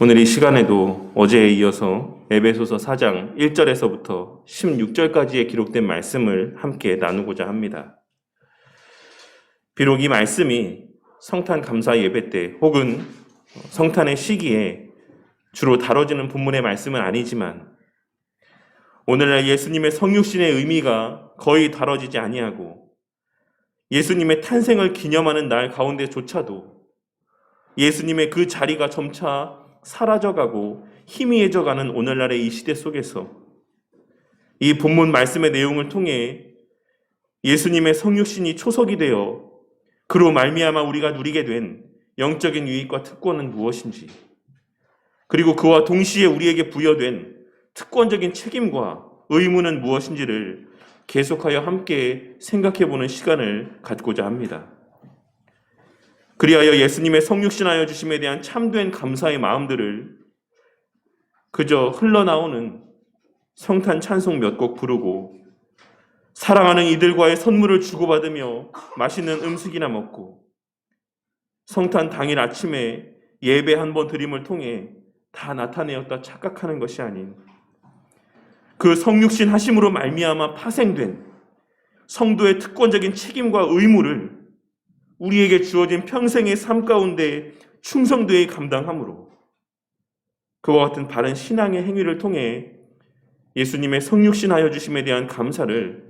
오늘 이 시간에도 어제에 이어서 에베소서 4장 1절에서부터 16절까지의 기록된 말씀을 함께 나누고자 합니다. 비록 이 말씀이 성탄 감사 예배 때 혹은 성탄의 시기에 주로 다뤄지는 본문의 말씀은 아니지만 오늘날 예수님의 성육신의 의미가 거의 다뤄지지 아니하고 예수님의 탄생을 기념하는 날 가운데조차도 예수님의 그 자리가 점차 사라져가고 희미해져가는 오늘날의 이 시대 속에서 이 본문 말씀의 내용을 통해 예수님의 성육신이 초석이 되어 그로 말미암아 우리가 누리게 된 영적인 유익과 특권은 무엇인지, 그리고 그와 동시에 우리에게 부여된 특권적인 책임과 의무는 무엇인지를 계속하여 함께 생각해보는 시간을 갖고자 합니다. 그리하여 예수님의 성육신하여 주심에 대한 참된 감사의 마음들을 그저 흘러나오는 성탄 찬송 몇 곡 부르고 사랑하는 이들과의 선물을 주고받으며 맛있는 음식이나 먹고 성탄 당일 아침에 예배 한 번 드림을 통해 다 나타내었다 착각하는 것이 아닌 그 성육신 하심으로 말미암아 파생된 성도의 특권적인 책임과 의무를 우리에게 주어진 평생의 삶 가운데 충성되이 감당함으로 그와 같은 바른 신앙의 행위를 통해 예수님의 성육신하여 주심에 대한 감사를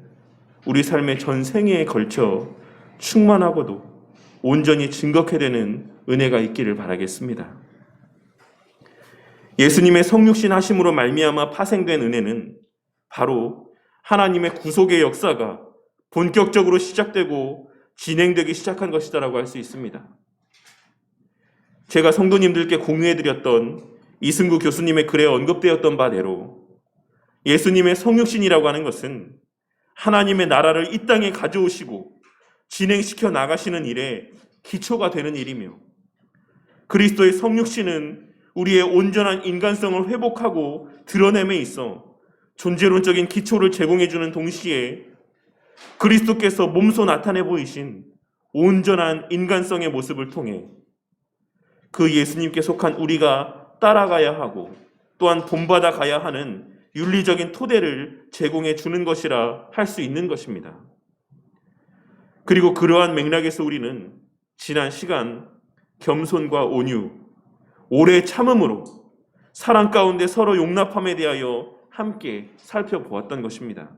우리 삶의 전 생애에 걸쳐 충만하고도 온전히 증거케 되는 은혜가 있기를 바라겠습니다. 예수님의 성육신 하심으로 말미암아 파생된 은혜는 바로 하나님의 구속의 역사가 본격적으로 시작되고 진행되기 시작한 것이다라고 할 수 있습니다. 제가 성도님들께 공유해드렸던 이승구 교수님의 글에 언급되었던 바대로 예수님의 성육신이라고 하는 것은 하나님의 나라를 이 땅에 가져오시고 진행시켜 나가시는 일에 기초가 되는 일이며, 그리스도의 성육신은 우리의 온전한 인간성을 회복하고 드러냄에 있어 존재론적인 기초를 제공해주는 동시에 그리스도께서 몸소 나타내 보이신 온전한 인간성의 모습을 통해 그 예수님께 속한 우리가 따라가야 하고 또한 본받아 가야 하는 윤리적인 토대를 제공해 주는 것이라 할 수 있는 것입니다. 그리고 그러한 맥락에서 우리는 지난 시간 겸손과 온유, 오래 참음으로 사랑 가운데 서로 용납함에 대하여 함께 살펴보았던 것입니다.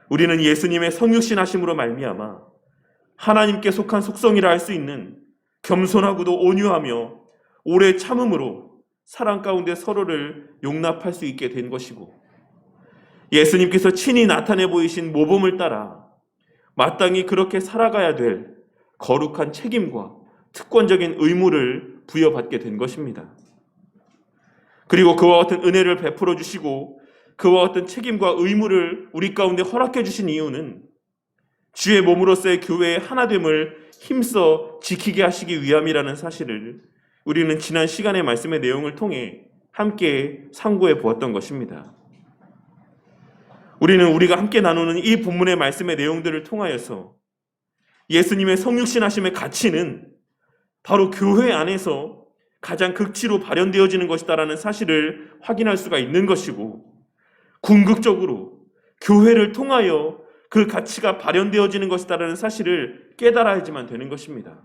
우리는 예수님의 성육신 하심으로 말미암아 하나님께 속한 속성이라 할 수 있는 겸손하고도 온유하며 오래 참음으로 사랑 가운데 서로를 용납할 수 있게 된 것이고, 예수님께서 친히 나타내 보이신 모범을 따라 마땅히 그렇게 살아가야 될 거룩한 책임과 특권적인 의무를 부여받게 된 것입니다. 그리고 그와 같은 은혜를 베풀어 주시고 그와 같은 책임과 의무를 우리 가운데 허락해 주신 이유는 주의 몸으로서의 교회의 하나됨을 힘써 지키게 하시기 위함이라는 사실을 우리는 지난 시간의 말씀의 내용을 통해 함께 상고해 보았던 것입니다. 우리는 우리가 함께 나누는 이 본문의 말씀의 내용들을 통하여서 예수님의 성육신 하심의 가치는 바로 교회 안에서 가장 극치로 발현되어지는 것이다라는 사실을 확인할 수가 있는 것이고, 궁극적으로 교회를 통하여 그 가치가 발현되어지는 것이다라는 사실을 깨달아야지만 되는 것입니다.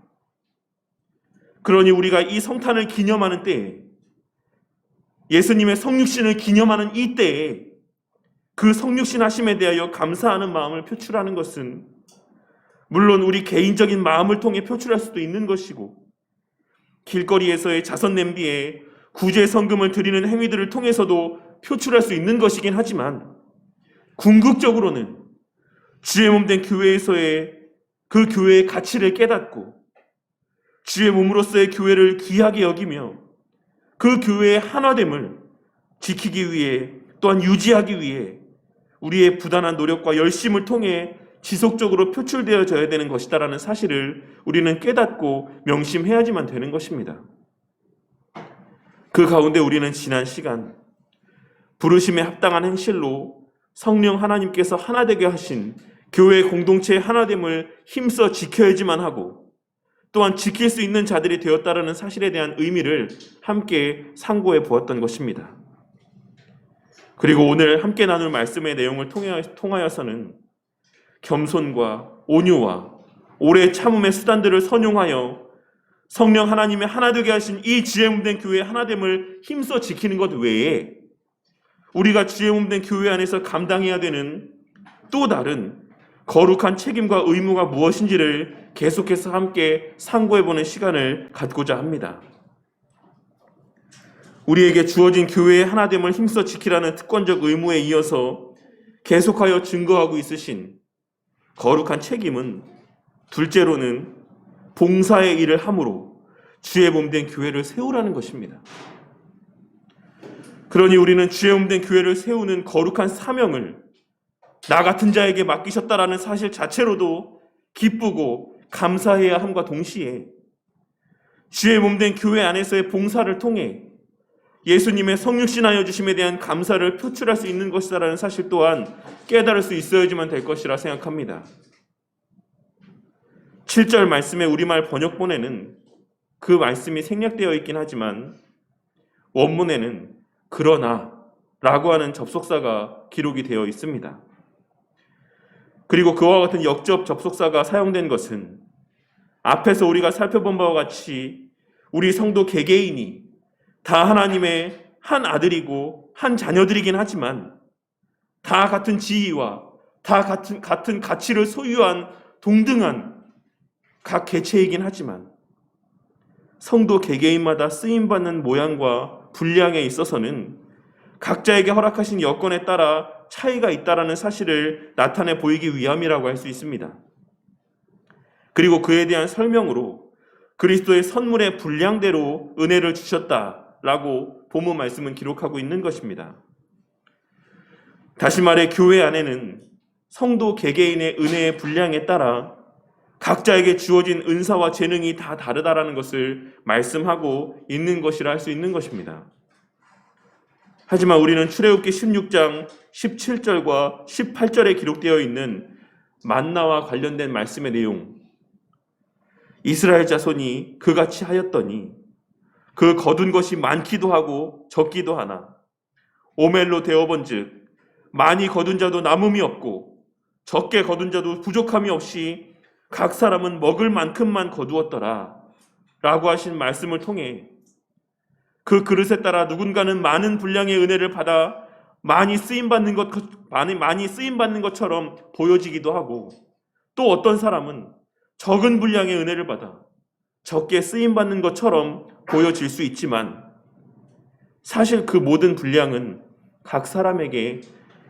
그러니 우리가 이 성탄을 기념하는 때에, 예수님의 성육신을 기념하는 이 때에 그 성육신 하심에 대하여 감사하는 마음을 표출하는 것은 물론 우리 개인적인 마음을 통해 표출할 수도 있는 것이고, 길거리에서의 자선 냄비에 구제 성금을 드리는 행위들을 통해서도 표출할 수 있는 것이긴 하지만, 궁극적으로는 주의 몸된 교회에서의 그 교회의 가치를 깨닫고 주의 몸으로서의 교회를 귀하게 여기며 그 교회의 하나됨을 지키기 위해 또한 유지하기 위해 우리의 부단한 노력과 열심을 통해 지속적으로 표출되어져야 되는 것이다라는 사실을 우리는 깨닫고 명심해야지만 되는 것입니다. 그 가운데 우리는 지난 시간 부르심에 합당한 행실로 성령 하나님께서 하나 되게 하신 교회 공동체의 하나됨을 힘써 지켜야지만 하고, 또한 지킬 수 있는 자들이 되었다라는 사실에 대한 의미를 함께 상고해 보았던 것입니다. 그리고 오늘 함께 나눌 말씀의 내용을 통하여서는 겸손과 온유와 오래 참음의 수단들을 선용하여 성령 하나님의 하나 되게 하신 이 주의 몸된 교회의 하나됨을 힘써 지키는 것 외에 우리가 주의 몸된 교회 안에서 감당해야 되는 또 다른 거룩한 책임과 의무가 무엇인지를 계속해서 함께 상고해보는 시간을 갖고자 합니다. 우리에게 주어진 교회의 하나됨을 힘써 지키라는 특권적 의무에 이어서 계속하여 증거하고 있으신 거룩한 책임은 둘째로는 봉사의 일을 함으로 주의 몸된 교회를 세우라는 것입니다. 그러니 우리는 주의 몸된 교회를 세우는 거룩한 사명을 나 같은 자에게 맡기셨다라는 사실 자체로도 기쁘고 감사해야 함과 동시에 주의 몸된 교회 안에서의 봉사를 통해 예수님의 성육신하여 주심에 대한 감사를 표출할 수 있는 것이다라는 사실 또한 깨달을 수 있어야지만 될 것이라 생각합니다. 7절 말씀의 우리말 번역본에는 그 말씀이 생략되어 있긴 하지만 원문에는 그러나 라고 하는 접속사가 기록이 되어 있습니다. 그리고 그와 같은 역접 접속사가 사용된 것은 앞에서 우리가 살펴본 바와 같이 우리 성도 개개인이 다 하나님의 한 아들이고 한 자녀들이긴 하지만 다 같은 지위와 다 같은 가치를 소유한 동등한 각 개체이긴 하지만 성도 개개인마다 쓰임받는 모양과 분량에 있어서는 각자에게 허락하신 여건에 따라 차이가 있다라는 사실을 나타내 보이기 위함이라고 할 수 있습니다. 그리고 그에 대한 설명으로 그리스도의 선물의 분량대로 은혜를 주셨다라고 본문 말씀은 기록하고 있는 것입니다. 다시 말해 교회 안에는 성도 개개인의 은혜의 분량에 따라 각자에게 주어진 은사와 재능이 다 다르다라는 것을 말씀하고 있는 것이라 할 수 있는 것입니다. 하지만 우리는 출애굽기 16장 17절과 18절에 기록되어 있는 만나와 관련된 말씀의 내용, 이스라엘 자손이 그같이 하였더니 그 거둔 것이 많기도 하고 적기도 하나 오멜로 되어본즉 많이 거둔 자도 남음이 없고 적게 거둔 자도 부족함이 없이 각 사람은 먹을 만큼만 거두었더라 라고 하신 말씀을 통해 그 그릇에 따라 누군가는 많은 분량의 은혜를 받아 많이 쓰임받는 것처럼 보여지기도 하고 또 어떤 사람은 적은 분량의 은혜를 받아 적게 쓰임받는 것처럼 보여질 수 있지만 사실 그 모든 분량은 각 사람에게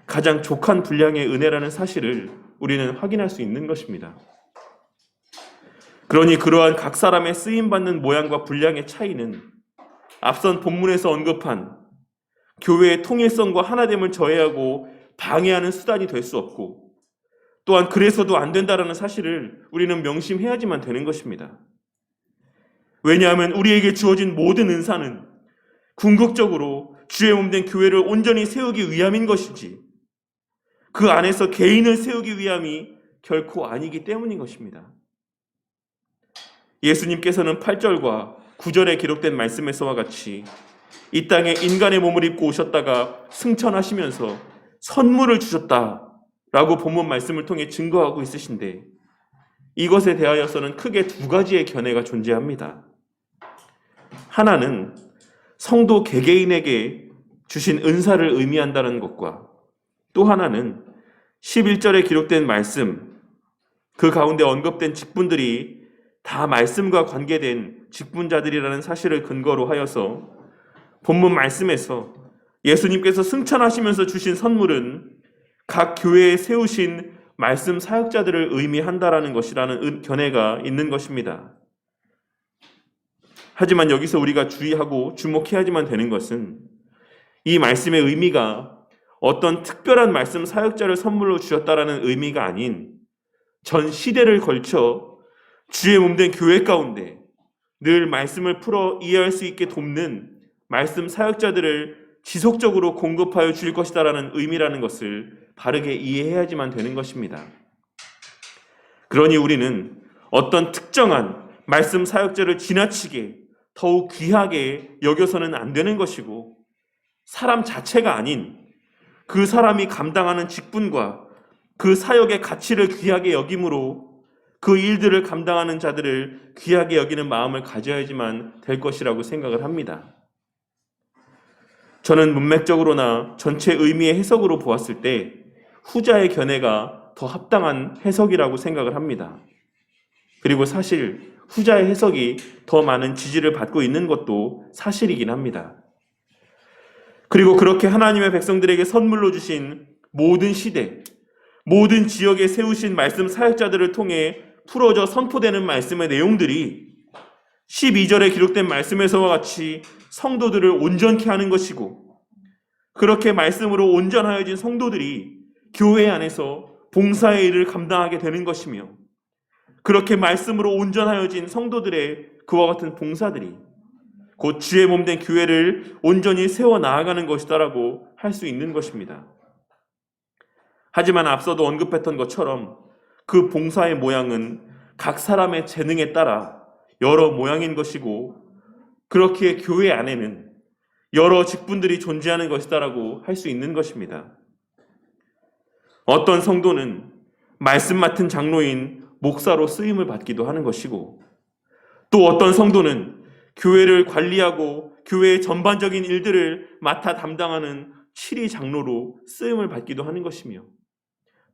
가장 족한 분량의 은혜라는 사실을 우리는 확인할 수 있는 것입니다. 그러니 그러한 각 사람의 쓰임받는 모양과 분량의 차이는 앞선 본문에서 언급한 교회의 통일성과 하나됨을 저해하고 방해하는 수단이 될 수 없고 또한 그래서도 안 된다라는 사실을 우리는 명심해야지만 되는 것입니다. 왜냐하면 우리에게 주어진 모든 은사는 궁극적으로 주의 몸된 교회를 온전히 세우기 위함인 것이지 그 안에서 개인을 세우기 위함이 결코 아니기 때문인 것입니다. 예수님께서는 8절과 9절에 기록된 말씀에서와 같이 이 땅에 인간의 몸을 입고 오셨다가 승천하시면서 선물을 주셨다라고 본문 말씀을 통해 증거하고 있으신데 이것에 대하여서는 크게 두 가지의 견해가 존재합니다. 하나는 성도 개개인에게 주신 은사를 의미한다는 것과 또 하나는 11절에 기록된 말씀, 그 가운데 언급된 직분들이 다 말씀과 관계된 직분자들이라는 사실을 근거로 하여서 본문 말씀에서 예수님께서 승천하시면서 주신 선물은 각 교회에 세우신 말씀 사역자들을 의미한다라는 것이라는 견해가 있는 것입니다. 하지만 여기서 우리가 주의하고 주목해야지만 되는 것은 이 말씀의 의미가 어떤 특별한 말씀 사역자를 선물로 주셨다라는 의미가 아닌 전 시대를 걸쳐 주의 몸된 교회 가운데 늘 말씀을 풀어 이해할 수 있게 돕는 말씀 사역자들을 지속적으로 공급하여 줄 것이다라는 의미라는 것을 바르게 이해해야지만 되는 것입니다. 그러니 우리는 어떤 특정한 말씀 사역자를 지나치게 더욱 귀하게 여겨서는 안 되는 것이고, 사람 자체가 아닌 그 사람이 감당하는 직분과 그 사역의 가치를 귀하게 여김으로 그 일들을 감당하는 자들을 귀하게 여기는 마음을 가져야지만 될 것이라고 생각을 합니다. 저는 문맥적으로나 전체 의미의 해석으로 보았을 때 후자의 견해가 더 합당한 해석이라고 생각을 합니다. 그리고 사실 후자의 해석이 더 많은 지지를 받고 있는 것도 사실이긴 합니다. 그리고 그렇게 하나님의 백성들에게 선물로 주신 모든 시대, 모든 지역에 세우신 말씀 사역자들을 통해 풀어져 선포되는 말씀의 내용들이 12절에 기록된 말씀에서와 같이 성도들을 온전케 하는 것이고, 그렇게 말씀으로 온전하여진 성도들이 교회 안에서 봉사의 일을 감당하게 되는 것이며, 그렇게 말씀으로 온전하여진 성도들의 그와 같은 봉사들이 곧 주의 몸된 교회를 온전히 세워 나아가는 것이다라고 할 수 있는 것입니다. 하지만 앞서도 언급했던 것처럼 그 봉사의 모양은 각 사람의 재능에 따라 여러 모양인 것이고, 그렇기에 교회 안에는 여러 직분들이 존재하는 것이다라고 할 수 있는 것입니다. 어떤 성도는 말씀 맡은 장로인 목사로 쓰임을 받기도 하는 것이고, 또 어떤 성도는 교회를 관리하고 교회의 전반적인 일들을 맡아 담당하는 치리 장로로 쓰임을 받기도 하는 것이며,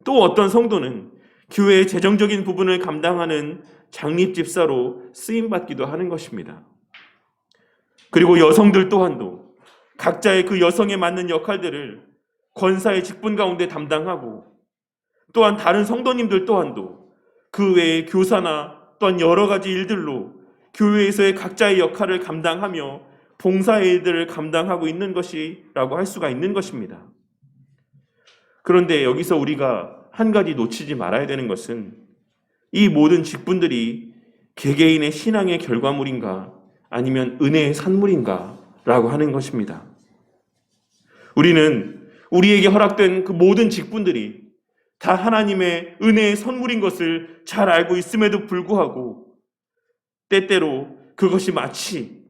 또 어떤 성도는 교회의 재정적인 부분을 감당하는 장립집사로 쓰임받기도 하는 것입니다. 그리고 여성들 또한도 각자의 그 여성에 맞는 역할들을 권사의 직분 가운데 담당하고, 또한 다른 성도님들 또한도 그 외에 교사나 또한 여러 가지 일들로 교회에서의 각자의 역할을 감당하며 봉사의 일들을 감당하고 있는 것이라고 할 수가 있는 것입니다. 그런데 여기서 우리가 한 가지 놓치지 말아야 되는 것은 이 모든 직분들이 개개인의 신앙의 결과물인가 아니면 은혜의 산물인가 라고 하는 것입니다. 우리는 우리에게 허락된 그 모든 직분들이 다 하나님의 은혜의 선물인 것을 잘 알고 있음에도 불구하고 때때로 그것이 마치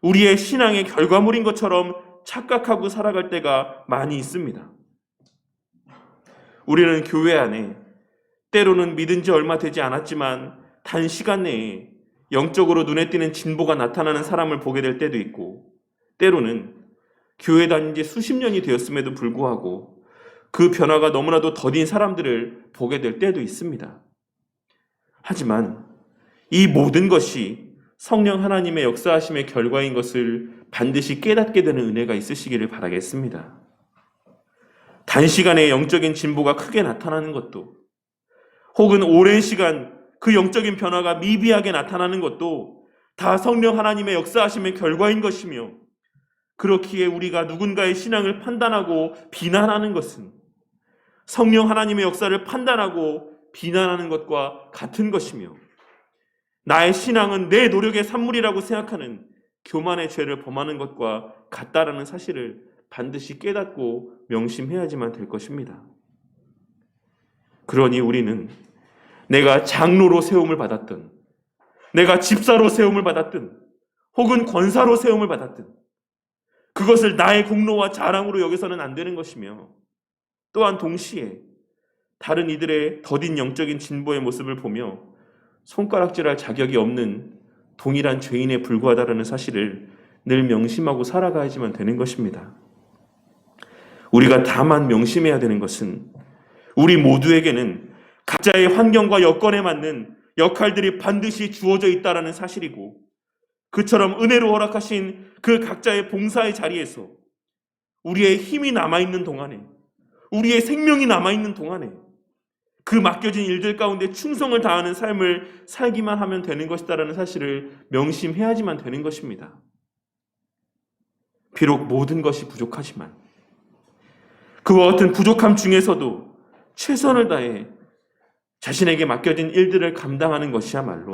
우리의 신앙의 결과물인 것처럼 착각하고 살아갈 때가 많이 있습니다. 우리는 교회 안에 때로는 믿은 지 얼마 되지 않았지만 단시간 내에 영적으로 눈에 띄는 진보가 나타나는 사람을 보게 될 때도 있고, 때로는 교회 다닌 지 수십 년이 되었음에도 불구하고 그 변화가 너무나도 더딘 사람들을 보게 될 때도 있습니다. 하지만 이 모든 것이 성령 하나님의 역사하심의 결과인 것을 반드시 깨닫게 되는 은혜가 있으시기를 바라겠습니다. 단시간에 영적인 진보가 크게 나타나는 것도, 혹은 오랜 시간 그 영적인 변화가 미비하게 나타나는 것도 다 성령 하나님의 역사하심의 결과인 것이며, 그렇기에 우리가 누군가의 신앙을 판단하고 비난하는 것은 성령 하나님의 역사를 판단하고 비난하는 것과 같은 것이며, 나의 신앙은 내 노력의 산물이라고 생각하는 교만의 죄를 범하는 것과 같다라는 사실을 반드시 깨닫고 명심해야지만 될 것입니다. 그러니 우리는 내가 장로로 세움을 받았든, 내가 집사로 세움을 받았든, 혹은 권사로 세움을 받았든 그것을 나의 공로와 자랑으로 여겨서는 안 되는 것이며, 또한 동시에 다른 이들의 더딘 영적인 진보의 모습을 보며 손가락질할 자격이 없는 동일한 죄인에 불과하다는 사실을 늘 명심하고 살아가야지만 되는 것입니다. 우리가 다만 명심해야 되는 것은 우리 모두에게는 각자의 환경과 여건에 맞는 역할들이 반드시 주어져 있다는 사실이고, 그처럼 은혜로 허락하신 그 각자의 봉사의 자리에서 우리의 힘이 남아있는 동안에, 우리의 생명이 남아있는 동안에 그 맡겨진 일들 가운데 충성을 다하는 삶을 살기만 하면 되는 것이다라는 사실을 명심해야지만 되는 것입니다. 비록 모든 것이 부족하지만 그와 같은 부족함 중에서도 최선을 다해 자신에게 맡겨진 일들을 감당하는 것이야말로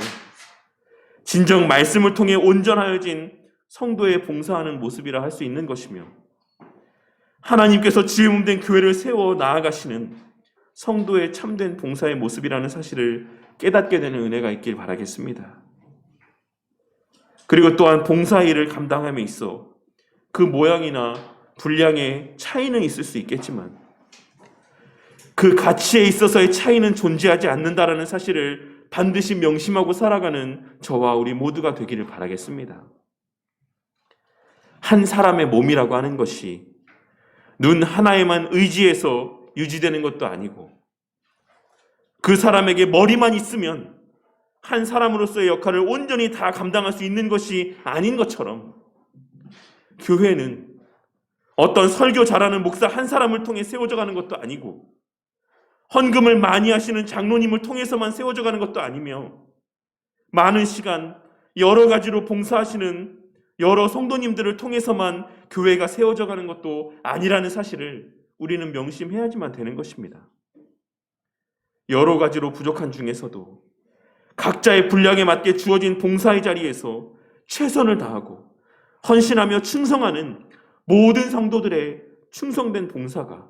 진정 말씀을 통해 온전하여진 성도의 봉사하는 모습이라 할 수 있는 것이며, 하나님께서 주의 몸된 교회를 세워 나아가시는 성도의 참된 봉사의 모습이라는 사실을 깨닫게 되는 은혜가 있길 바라겠습니다. 그리고 또한 봉사일을 감당함에 있어 그 모양이나 분량의 차이는 있을 수 있겠지만 그 가치에 있어서의 차이는 존재하지 않는다라는 사실을 반드시 명심하고 살아가는 저와 우리 모두가 되기를 바라겠습니다. 한 사람의 몸이라고 하는 것이 눈 하나에만 의지해서 유지되는 것도 아니고 그 사람에게 머리만 있으면 한 사람으로서의 역할을 온전히 다 감당할 수 있는 것이 아닌 것처럼 교회는 어떤 설교 잘하는 목사 한 사람을 통해 세워져 가는 것도 아니고 헌금을 많이 하시는 장로님을 통해서만 세워져 가는 것도 아니며 많은 시간 여러 가지로 봉사하시는 여러 성도님들을 통해서만 교회가 세워져 가는 것도 아니라는 사실을 우리는 명심해야지만 되는 것입니다. 여러 가지로 부족한 중에서도 각자의 분량에 맞게 주어진 봉사의 자리에서 최선을 다하고 헌신하며 충성하는 모든 성도들의 충성된 봉사가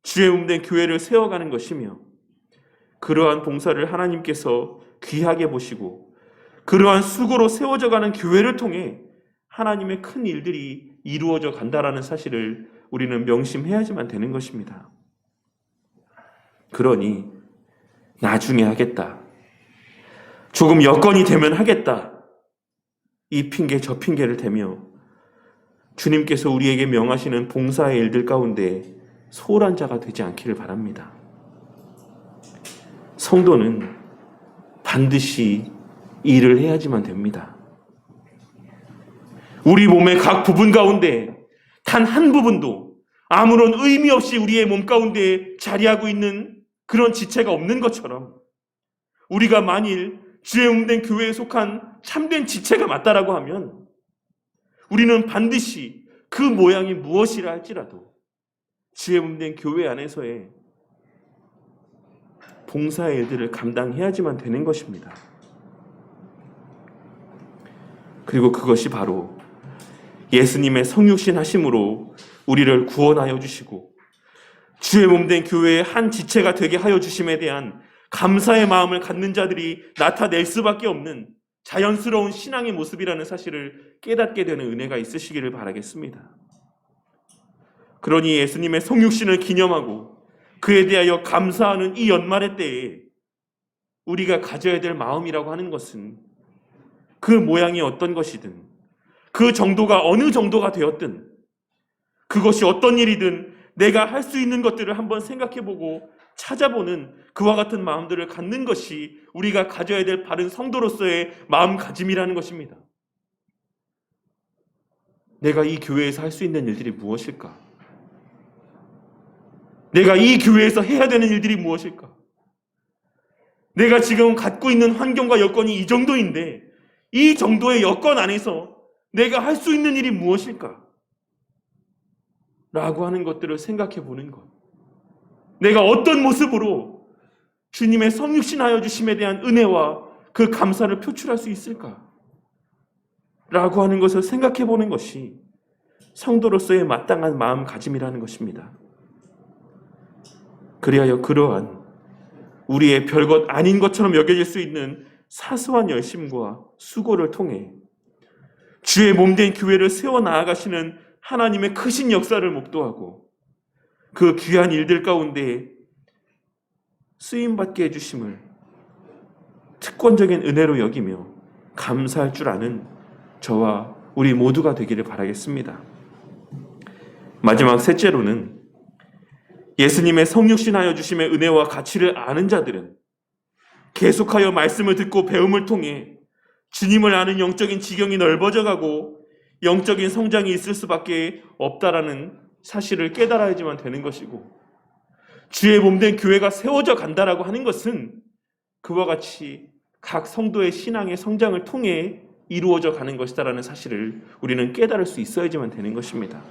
주의 몸된 교회를 세워가는 것이며 그러한 봉사를 하나님께서 귀하게 보시고 그러한 수고로 세워져가는 교회를 통해 하나님의 큰 일들이 이루어져 간다라는 사실을 우리는 명심해야지만 되는 것입니다. 그러니 나중에 하겠다. 조금 여건이 되면 하겠다. 이 핑계 저 핑계를 대며 주님께서 우리에게 명하시는 봉사의 일들 가운데 소홀한 자가 되지 않기를 바랍니다. 성도는 반드시 일을 해야지만 됩니다. 우리 몸의 각 부분 가운데 단 한 부분도 아무런 의미 없이 우리의 몸 가운데 자리하고 있는 그런 지체가 없는 것처럼 우리가 만일 주의 몸된 교회에 속한 참된 지체가 맞다라고 하면 우리는 반드시 그 모양이 무엇이라 할지라도 주의 몸된 교회 안에서의 봉사의 일들을 감당해야지만 되는 것입니다. 그리고 그것이 바로 예수님의 성육신 하심으로 우리를 구원하여 주시고 주의 몸된 교회의 한 지체가 되게 하여 주심에 대한 감사의 마음을 갖는 자들이 나타낼 수밖에 없는 자연스러운 신앙의 모습이라는 사실을 깨닫게 되는 은혜가 있으시기를 바라겠습니다. 그러니 예수님의 성육신을 기념하고 그에 대하여 감사하는 이 연말의 때에 우리가 가져야 될 마음이라고 하는 것은 그 모양이 어떤 것이든 그 정도가 어느 정도가 되었든 그것이 어떤 일이든 내가 할 수 있는 것들을 한번 생각해보고 찾아보는 그와 같은 마음들을 갖는 것이 우리가 가져야 될 바른 성도로서의 마음가짐이라는 것입니다. 내가 이 교회에서 할 수 있는 일들이 무엇일까? 내가 이 교회에서 해야 되는 일들이 무엇일까? 내가 지금 갖고 있는 환경과 여건이 이 정도인데 이 정도의 여건 안에서 내가 할 수 있는 일이 무엇일까? 라고 하는 것들을 생각해 보는 것. 내가 어떤 모습으로 주님의 성육신하여 주심에 대한 은혜와 그 감사를 표출할 수 있을까? 라고 하는 것을 생각해 보는 것이 성도로서의 마땅한 마음가짐이라는 것입니다. 그리하여 그러한 우리의 별것 아닌 것처럼 여겨질 수 있는 사소한 열심과 수고를 통해 주의 몸된 교회를 세워나가시는 하나님의 크신 역사를 목도하고 그 귀한 일들 가운데 쓰임받게 해주심을 특권적인 은혜로 여기며 감사할 줄 아는 저와 우리 모두가 되기를 바라겠습니다. 마지막 셋째로는 예수님의 성육신하여 주심의 은혜와 가치를 아는 자들은 계속하여 말씀을 듣고 배움을 통해 주님을 아는 영적인 지경이 넓어져 가고 영적인 성장이 있을 수밖에 없다라는 사실을 깨달아야지만 되는 것이고 주의 몸된 교회가 세워져 간다라고 하는 것은 그와 같이 각 성도의 신앙의 성장을 통해 이루어져 가는 것이다라는 사실을 우리는 깨달을 수 있어야지만 되는 것입니다.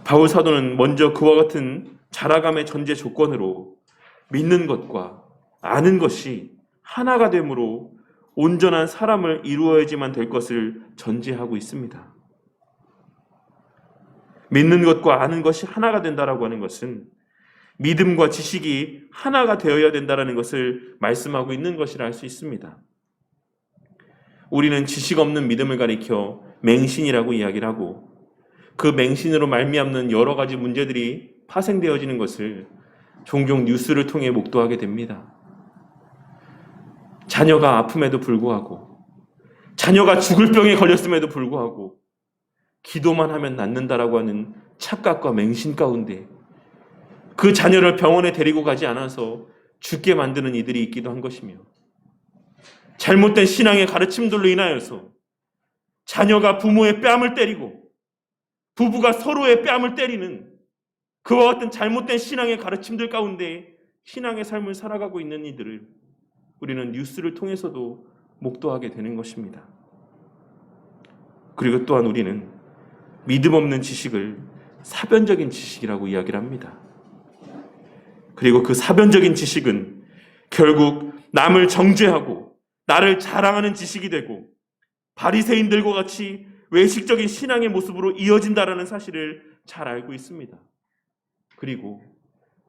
바울 사도는 먼저 그와 같은 자라감의 전제 조건으로 믿는 것과 아는 것이 하나가 되므로 온전한 사람을 이루어야지만 될 것을 전제하고 있습니다. 믿는 것과 아는 것이 하나가 된다라고 하는 것은 믿음과 지식이 하나가 되어야 된다라는 것을 말씀하고 있는 것이라 할 수 있습니다. 우리는 지식 없는 믿음을 가리켜 맹신이라고 이야기를 하고 그 맹신으로 말미암는 여러 가지 문제들이 파생되어지는 것을 종종 뉴스를 통해 목도하게 됩니다. 자녀가 아픔에도 불구하고, 자녀가 죽을 병에 걸렸음에도 불구하고 기도만 하면 낫는다라고 하는 착각과 맹신 가운데 그 자녀를 병원에 데리고 가지 않아서 죽게 만드는 이들이 있기도 한 것이며, 잘못된 신앙의 가르침들로 인하여서 자녀가 부모의 뺨을 때리고 부부가 서로의 뺨을 때리는 그와 같은 잘못된 신앙의 가르침들 가운데 신앙의 삶을 살아가고 있는 이들을 우리는 뉴스를 통해서도 목도하게 되는 것입니다. 그리고 또한 우리는 믿음 없는 지식을 사변적인 지식이라고 이야기를 합니다. 그리고 그 사변적인 지식은 결국 남을 정죄하고 나를 자랑하는 지식이 되고 바리새인들과 같이 외식적인 신앙의 모습으로 이어진다라는 사실을 잘 알고 있습니다. 그리고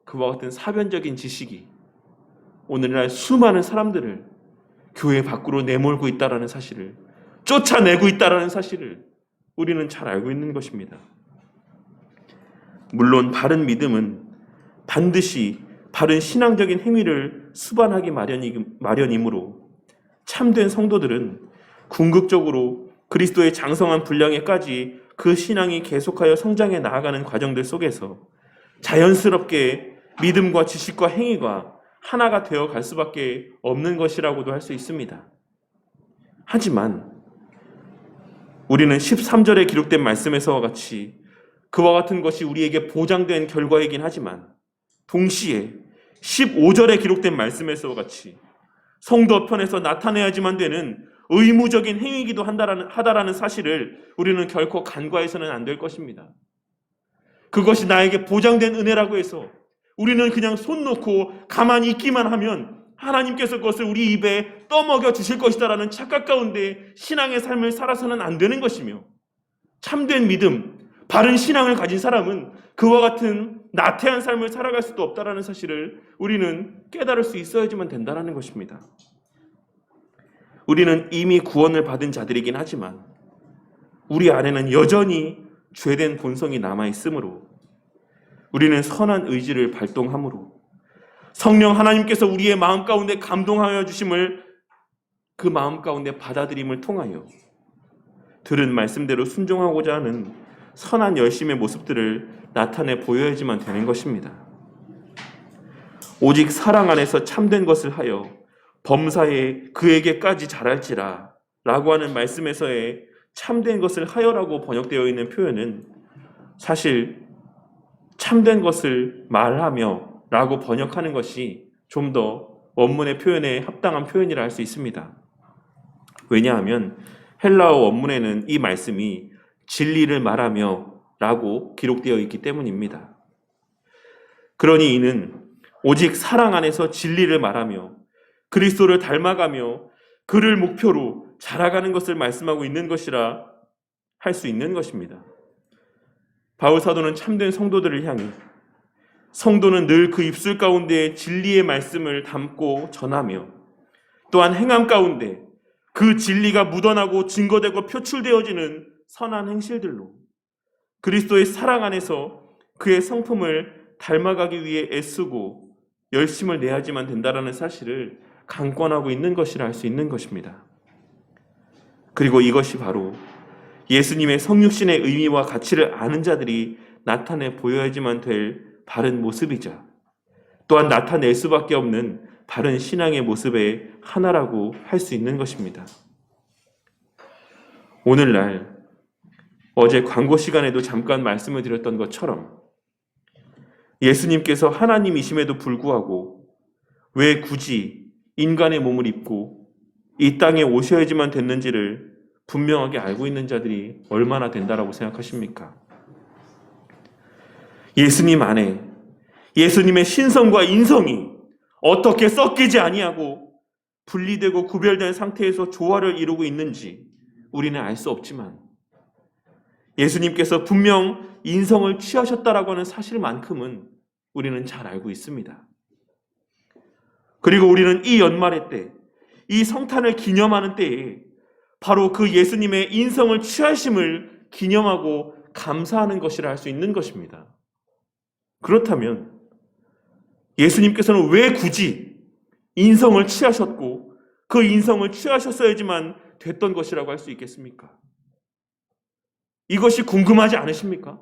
그와 같은 사변적인 지식이 오늘날 수많은 사람들을 교회 밖으로 내몰고 있다라는 사실을, 쫓아내고 있다라는 사실을 우리는 잘 알고 있는 것입니다. 물론 바른 믿음은 반드시 바른 신앙적인 행위를 수반하기 마련이므로 참된 성도들은 궁극적으로 그리스도의 장성한 분량에까지 그 신앙이 계속하여 성장해 나아가는 과정들 속에서 자연스럽게 믿음과 지식과 행위가 하나가 되어 갈 수밖에 없는 것이라고도 할 수 있습니다. 하지만 우리는 13절에 기록된 말씀에서와 같이 그와 같은 것이 우리에게 보장된 결과이긴 하지만 동시에 15절에 기록된 말씀에서와 같이 성도 편에서 나타내야지만 되는 의무적인 행위이기도 하다라는 사실을 우리는 결코 간과해서는 안 될 것입니다. 그것이 나에게 보장된 은혜라고 해서 우리는 그냥 손 놓고 가만히 있기만 하면 하나님께서 그것을 우리 입에 떠먹여 주실 것이다라는 착각 가운데 신앙의 삶을 살아서는 안 되는 것이며, 참된 믿음, 바른 신앙을 가진 사람은 그와 같은 나태한 삶을 살아갈 수도 없다라는 사실을 우리는 깨달을 수 있어야지만 된다는 것입니다. 우리는 이미 구원을 받은 자들이긴 하지만 우리 안에는 여전히 죄된 본성이 남아있으므로 우리는 선한 의지를 발동함으로 성령 하나님께서 우리의 마음 가운데 감동하여 주심을 그 마음 가운데 받아들임을 통하여 들은 말씀대로 순종하고자 하는 선한 열심의 모습들을 나타내 보여야지만 되는 것입니다. 오직 사랑 안에서 참된 것을 하여 범사에 그에게까지 잘할지라 라고 하는 말씀에서의 참된 것을 하여라고 번역되어 있는 표현은 사실 참된 것을 말하며 라고 번역하는 것이 좀 더 원문의 표현에 합당한 표현이라 할 수 있습니다. 왜냐하면 헬라어 원문에는 이 말씀이 진리를 말하며 라고 기록되어 있기 때문입니다. 그러니 이는 오직 사랑 안에서 진리를 말하며 그리스도를 닮아가며 그를 목표로 자라가는 것을 말씀하고 있는 것이라 할 수 있는 것입니다. 바울 사도는 참된 성도들을 향해 성도는 늘 그 입술 가운데 진리의 말씀을 담고 전하며 또한 행함 가운데 그 진리가 묻어나고 증거되고 표출되어지는 선한 행실들로 그리스도의 사랑 안에서 그의 성품을 닮아가기 위해 애쓰고 열심을 내야지만 된다는 사실을 강권하고 있는 것이라 할 수 있는 것입니다. 그리고 이것이 바로 예수님의 성육신의 의미와 가치를 아는 자들이 나타내 보여야지만 될 바른 모습이자 또한 나타낼 수밖에 없는 바른 신앙의 모습의 하나라고 할 수 있는 것입니다. 오늘날 어제 광고 시간에도 잠깐 말씀을 드렸던 것처럼 예수님께서 하나님이심에도 불구하고 왜 굳이 인간의 몸을 입고 이 땅에 오셔야지만 됐는지를 분명하게 알고 있는 자들이 얼마나 된다라고 생각하십니까? 예수님 안에 예수님의 신성과 인성이 어떻게 섞이지 아니하고 분리되고 구별된 상태에서 조화를 이루고 있는지 우리는 알 수 없지만 예수님께서 분명 인성을 취하셨다라고 하는 사실만큼은 우리는 잘 알고 있습니다. 그리고 우리는 이 연말의 때, 이 성탄을 기념하는 때에 바로 그 예수님의 인성을 취하심을 기념하고 감사하는 것이라 할 수 있는 것입니다. 그렇다면 예수님께서는 왜 굳이 인성을 취하셨고 그 인성을 취하셨어야지만 됐던 것이라고 할 수 있겠습니까? 이것이 궁금하지 않으십니까?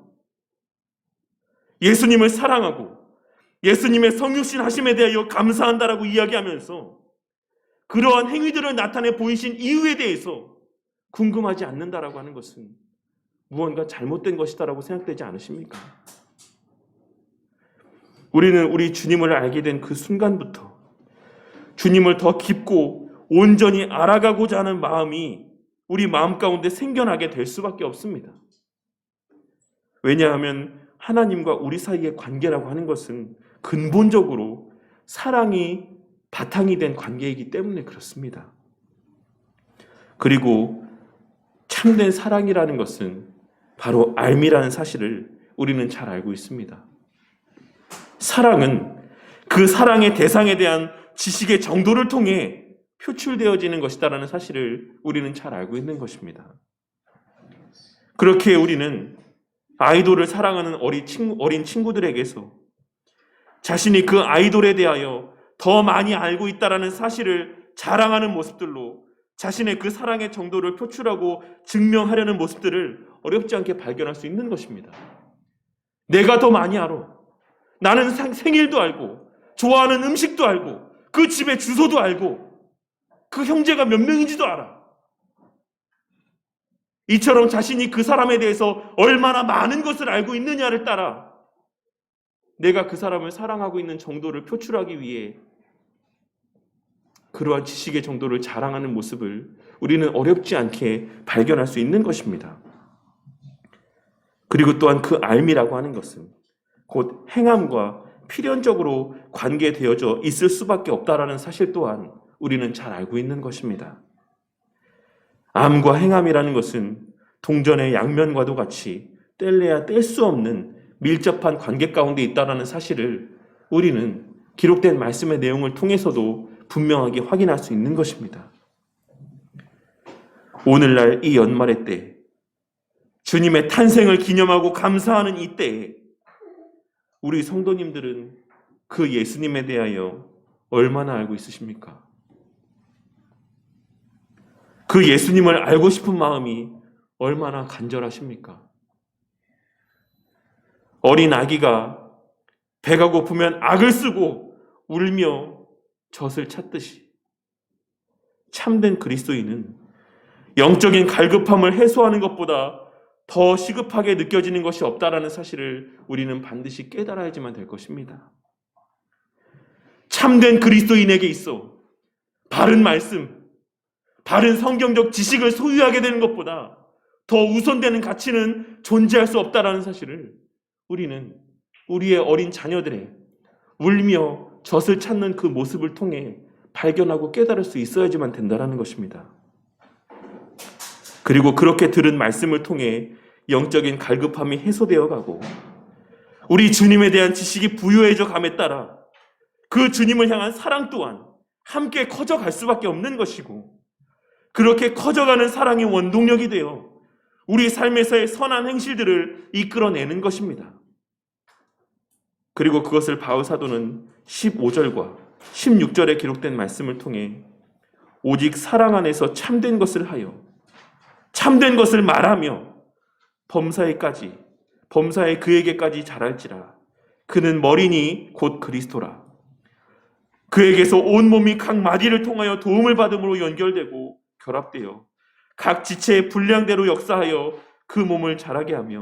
예수님을 사랑하고 예수님의 성육신 하심에 대하여 감사한다라고 이야기하면서 그러한 행위들을 나타내 보이신 이유에 대해서 궁금하지 않는다라고 하는 것은 무언가 잘못된 것이다라고 생각되지 않으십니까? 우리는 우리 주님을 알게 된 그 순간부터 주님을 더 깊고 온전히 알아가고자 하는 마음이 우리 마음 가운데 생겨나게 될 수밖에 없습니다. 왜냐하면 하나님과 우리 사이의 관계라고 하는 것은 근본적으로 사랑이 바탕이 된 관계이기 때문에 그렇습니다. 그리고 참된 사랑이라는 것은 바로 알미라는 사실을 우리는 잘 알고 있습니다. 사랑은 그 사랑의 대상에 대한 지식의 정도를 통해 표출되어지는 것이다라는 사실을 우리는 잘 알고 있는 것입니다. 그렇게 우리는 아이돌을 사랑하는 어린 친구들에게서 자신이 그 아이돌에 대하여 더 많이 알고 있다라는 사실을 자랑하는 모습들로 자신의 그 사랑의 정도를 표출하고 증명하려는 모습들을 어렵지 않게 발견할 수 있는 것입니다. 내가 더 많이 알아. 나는 생일도 알고 좋아하는 음식도 알고 그 집의 주소도 알고 그 형제가 몇 명인지도 알아. 이처럼 자신이 그 사람에 대해서 얼마나 많은 것을 알고 있느냐를 따라 내가 그 사람을 사랑하고 있는 정도를 표출하기 위해 그러한 지식의 정도를 자랑하는 모습을 우리는 어렵지 않게 발견할 수 있는 것입니다. 그리고 또한 그 알미라고 하는 것은 곧 행함과 필연적으로 관계되어져 있을 수밖에 없다라는 사실 또한 우리는 잘 알고 있는 것입니다. 암과 행함이라는 것은 동전의 양면과도 같이 뗄래야 뗄 수 없는 밀접한 관계 가운데 있다는 사실을 우리는 기록된 말씀의 내용을 통해서도 분명하게 확인할 수 있는 것입니다. 오늘날 이 연말의 때 주님의 탄생을 기념하고 감사하는 이 때에 우리 성도님들은 그 예수님에 대하여 얼마나 알고 있으십니까? 그 예수님을 알고 싶은 마음이 얼마나 간절하십니까? 어린 아기가 배가 고프면 악을 쓰고 울며 젖을 찾듯이 참된 그리스도인은 영적인 갈급함을 해소하는 것보다 더 시급하게 느껴지는 것이 없다라는 사실을 우리는 반드시 깨달아야지만 될 것입니다. 참된 그리스도인에게 있어 바른 말씀, 바른 성경적 지식을 소유하게 되는 것보다 더 우선되는 가치는 존재할 수 없다라는 사실을 우리는 우리의 어린 자녀들의 울며 젖을 찾는 그 모습을 통해 발견하고 깨달을 수 있어야지만 된다는 것입니다. 그리고 그렇게 들은 말씀을 통해 영적인 갈급함이 해소되어 가고 우리 주님에 대한 지식이 부유해져 감에 따라 그 주님을 향한 사랑 또한 함께 커져갈 수밖에 없는 것이고 그렇게 커져가는 사랑의 원동력이 되어 우리 삶에서의 선한 행실들을 이끌어내는 것입니다. 그리고 그것을 바울 사도는 15절과 16절에 기록된 말씀을 통해 오직 사랑 안에서 참된 것을 하여 참된 것을 말하며 범사에 그에게까지 자랄지라. 그는 머리니 곧 그리스도라. 그에게서 온 몸이 각 마디를 통하여 도움을 받음으로 연결되고 결합되어 각 지체의 분량대로 역사하여 그 몸을 자라게 하며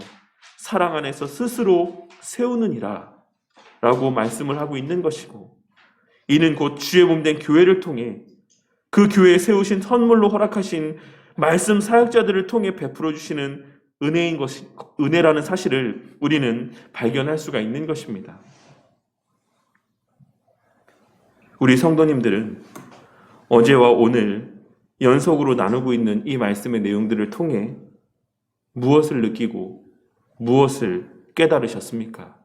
사랑 안에서 스스로 세우느니라 라고 말씀을 하고 있는 것이고, 이는 곧 주의 몸된 교회를 통해 그 교회에 세우신 선물로 허락하신 말씀 사역자들을 통해 베풀어 주시는 은혜라는 사실을 우리는 발견할 수가 있는 것입니다. 우리 성도님들은 어제와 오늘 연속으로 나누고 있는 이 말씀의 내용들을 통해 무엇을 느끼고 무엇을 깨달으셨습니까?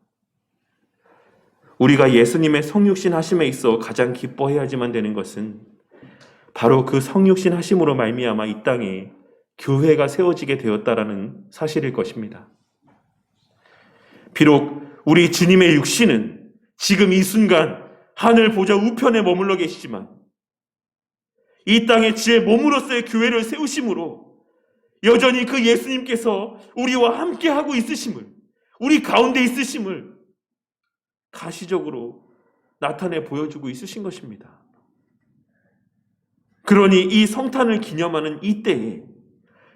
우리가 예수님의 성육신 하심에 있어 가장 기뻐해야지만 되는 것은 바로 그 성육신 하심으로 말미암아 이 땅에 교회가 세워지게 되었다라는 사실일 것입니다. 비록 우리 주님의 육신은 지금 이 순간 하늘 보좌 우편에 머물러 계시지만 이 땅에 주의 몸으로서의 교회를 세우심으로 여전히 그 예수님께서 우리와 함께하고 있으심을, 우리 가운데 있으심을 가시적으로 나타내 보여주고 있으신 것입니다. 그러니 이 성탄을 기념하는 이 때에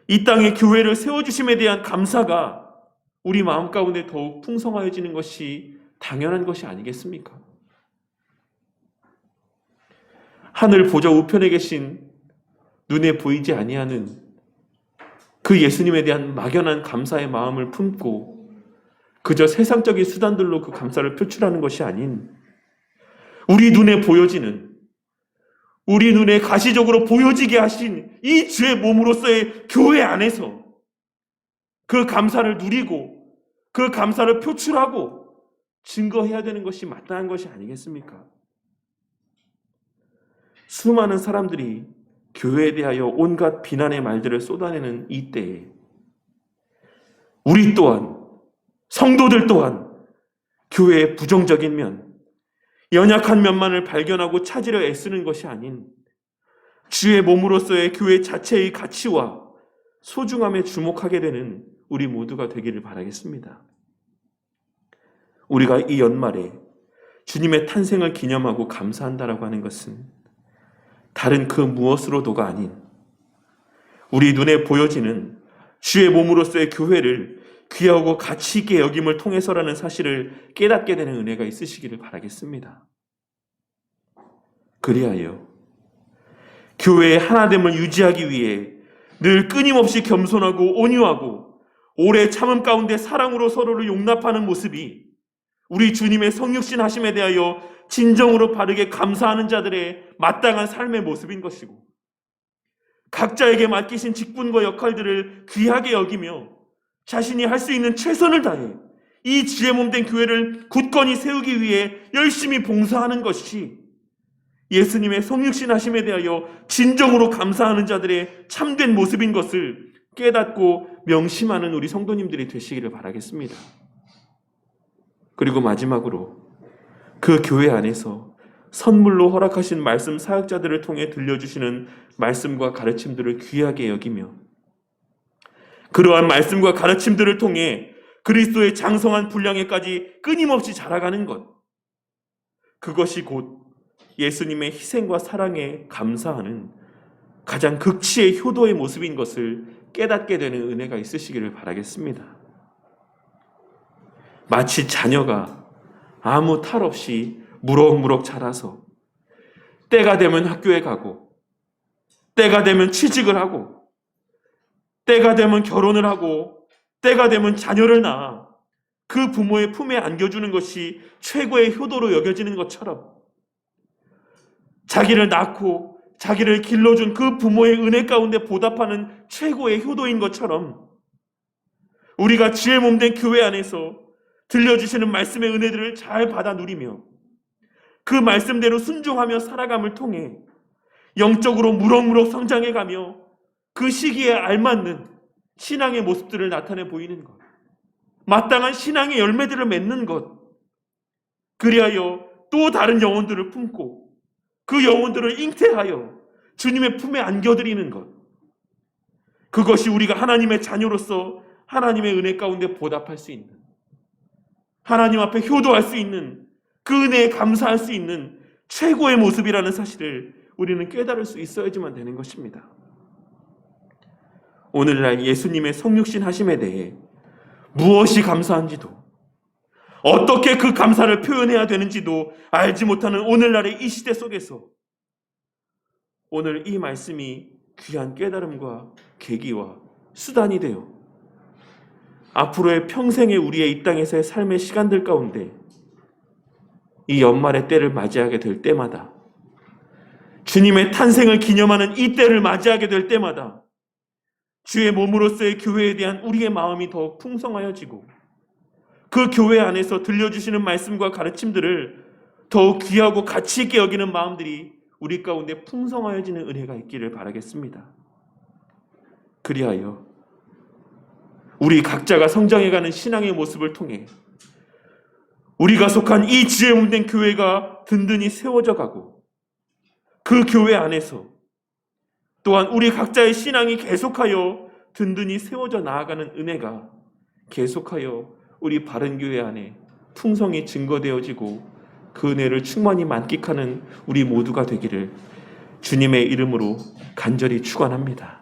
이 땅에 교회를 세워주심에 대한 감사가 우리 마음 가운데 더욱 풍성하여지는 것이 당연한 것이 아니겠습니까? 하늘 보좌 우편에 계신 눈에 보이지 아니하는 그 예수님에 대한 막연한 감사의 마음을 품고 그저 세상적인 수단들로 그 감사를 표출하는 것이 아닌 우리 눈에 보여지는, 우리 눈에 가시적으로 보여지게 하신 이 주의 몸으로서의 교회 안에서 그 감사를 누리고 그 감사를 표출하고 증거해야 되는 것이 마땅한 것이 아니겠습니까? 수많은 사람들이 교회에 대하여 온갖 비난의 말들을 쏟아내는 이 때에 우리 또한, 성도들 또한 교회의 부정적인 면, 연약한 면만을 발견하고 찾으려 애쓰는 것이 아닌 주의 몸으로서의 교회 자체의 가치와 소중함에 주목하게 되는 우리 모두가 되기를 바라겠습니다. 우리가 이 연말에 주님의 탄생을 기념하고 감사한다라고 하는 것은 다른 그 무엇으로도가 아닌 우리 눈에 보여지는 주의 몸으로서의 교회를 귀하고 가치 있게 여김을 통해서라는 사실을 깨닫게 되는 은혜가 있으시기를 바라겠습니다. 그리하여 교회의 하나됨을 유지하기 위해 늘 끊임없이 겸손하고 온유하고 오래 참음 가운데 사랑으로 서로를 용납하는 모습이 우리 주님의 성육신 하심에 대하여 진정으로 바르게 감사하는 자들의 마땅한 삶의 모습인 것이고 각자에게 맡기신 직분과 역할들을 귀하게 여기며 자신이 할 수 있는 최선을 다해 이 주의 몸된 교회를 굳건히 세우기 위해 열심히 봉사하는 것이 예수님의 성육신 하심에 대하여 진정으로 감사하는 자들의 참된 모습인 것을 깨닫고 명심하는 우리 성도님들이 되시기를 바라겠습니다. 그리고 마지막으로 그 교회 안에서 선물로 허락하신 말씀 사역자들을 통해 들려주시는 말씀과 가르침들을 귀하게 여기며 그러한 말씀과 가르침들을 통해 그리스도의 장성한 분량에까지 끊임없이 자라가는 것, 그것이 곧 예수님의 희생과 사랑에 감사하는 가장 극치의 효도의 모습인 것을 깨닫게 되는 은혜가 있으시기를 바라겠습니다. 마치 자녀가 아무 탈 없이 무럭무럭 자라서 때가 되면 학교에 가고 때가 되면 취직을 하고 때가 되면 결혼을 하고 때가 되면 자녀를 낳아 그 부모의 품에 안겨주는 것이 최고의 효도로 여겨지는 것처럼 자기를 낳고 자기를 길러준 그 부모의 은혜 가운데 보답하는 최고의 효도인 것처럼 우리가 주의 몸된 교회 안에서 들려주시는 말씀의 은혜들을 잘 받아 누리며 그 말씀대로 순종하며 살아감을 통해 영적으로 무럭무럭 성장해가며 그 시기에 알맞는 신앙의 모습들을 나타내 보이는 것, 마땅한 신앙의 열매들을 맺는 것, 그리하여 또 다른 영혼들을 품고 그 영혼들을 잉태하여 주님의 품에 안겨드리는 것, 그것이 우리가 하나님의 자녀로서 하나님의 은혜 가운데 보답할 수 있는, 하나님 앞에 효도할 수 있는, 그 은혜에 감사할 수 있는 최고의 모습이라는 사실을 우리는 깨달을 수 있어야지만 되는 것입니다. 오늘날 예수님의 성육신 하심에 대해 무엇이 감사한지도 어떻게 그 감사를 표현해야 되는지도 알지 못하는 오늘날의 이 시대 속에서 오늘 이 말씀이 귀한 깨달음과 계기와 수단이 되어 앞으로의 평생의 우리의 이 땅에서의 삶의 시간들 가운데 이 연말의 때를 맞이하게 될 때마다 주님의 탄생을 기념하는 이 때를 맞이하게 될 때마다 주의 몸으로서의 교회에 대한 우리의 마음이 더욱 풍성하여지고 그 교회 안에서 들려주시는 말씀과 가르침들을 더욱 귀하고 가치 있게 여기는 마음들이 우리 가운데 풍성하여지는 은혜가 있기를 바라겠습니다. 그리하여 우리 각자가 성장해가는 신앙의 모습을 통해 우리가 속한 이 지혜 몸된 교회가 든든히 세워져 가고 그 교회 안에서 또한 우리 각자의 신앙이 계속하여 든든히 세워져 나아가는 은혜가 계속하여 우리 바른교회 안에 풍성히 증거되어지고 그 은혜를 충만히 만끽하는 우리 모두가 되기를 주님의 이름으로 간절히 축원합니다.